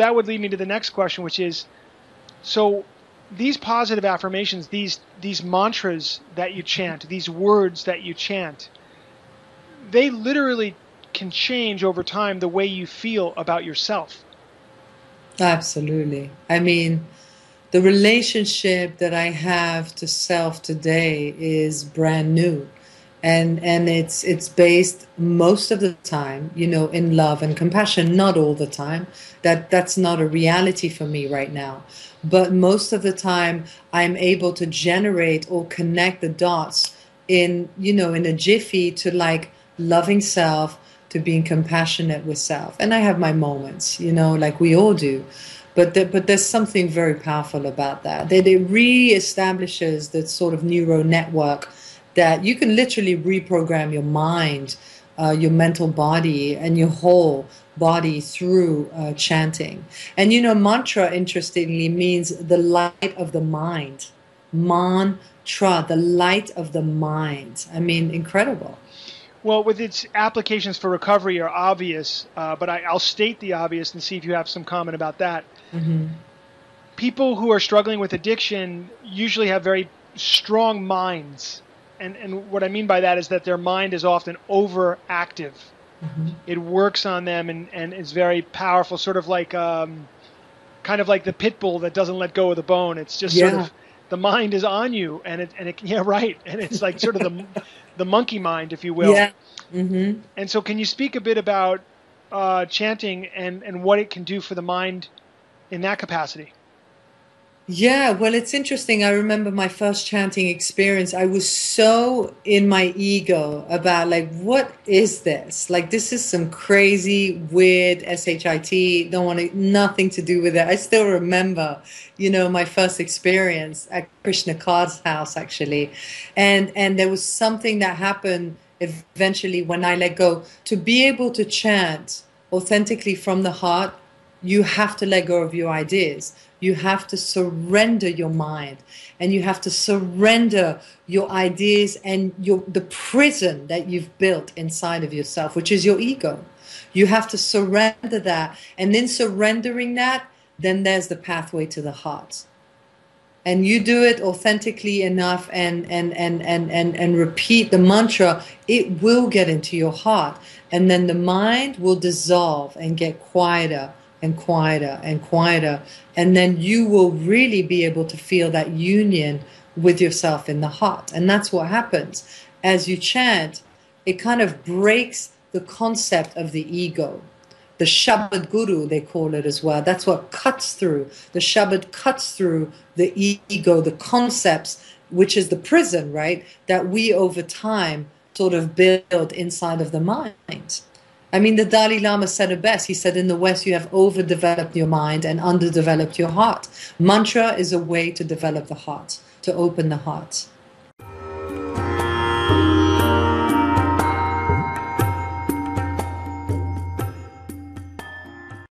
that would lead me to the next question, which is, so these positive affirmations, these mantras that you chant, these words that you chant, they literally can change over time the way you feel about yourself. Absolutely. I mean, the relationship that I have to self today is brand new. And it's based most of the time, you know, in love and compassion, not all the time. That's not a reality for me right now. But most of the time I'm able to generate or connect the dots in, you know, in a jiffy to like loving self, to being compassionate with self. And I have my moments, you know, like we all do. But there's something very powerful about that. That it reestablishes that sort of neural network that you can literally reprogram your mind, your mental body, and your whole body through chanting. And you know, mantra, interestingly, means the light of the mind. Mantra, the light of the mind. I mean, incredible. Well, with its applications for recovery are obvious, but I'll state the obvious and see if you have some comment about that. People who are struggling with addiction usually have very strong minds. And what I mean by that is that their mind is often overactive. It works on them and is very powerful, sort of like kind of like the pit bull that doesn't let go of the bone. It's just sort of the mind is on you, and it yeah, right, and it's like sort of the monkey mind, if you will. Yeah. And so, can you speak a bit about chanting and what it can do for the mind in that capacity? Yeah, well, it's interesting. I remember my first chanting experience. I was so in my ego about like, what is this? Like, this is some crazy, weird shit. Don't want it, nothing to do with it. I still remember, you know, my first experience at Krishna Kard's house, actually, and there was something that happened eventually when I let go. To be able to chant authentically from the heart, you have to let go of your ideas. You have to surrender your mind, and you have to surrender your ideas and the prison that you've built inside of yourself, which is your ego. You have to surrender that. And in surrendering that, then there's the pathway to the heart. And you do it authentically enough and repeat the mantra, it will get into your heart. And then the mind will dissolve and get quieter and quieter and quieter. And then you will really be able to feel that union with yourself in the heart. And that's what happens. As you chant, it kind of breaks the concept of the ego. The Shabad Guru, they call it as well. That's what cuts through. The Shabad cuts through the ego, the concepts, which is the prison, right, that we over time sort of build inside of the mind. I mean, the Dalai Lama said it best. He said, in the West, you have overdeveloped your mind and underdeveloped your heart. Mantra is a way to develop the heart, to open the heart.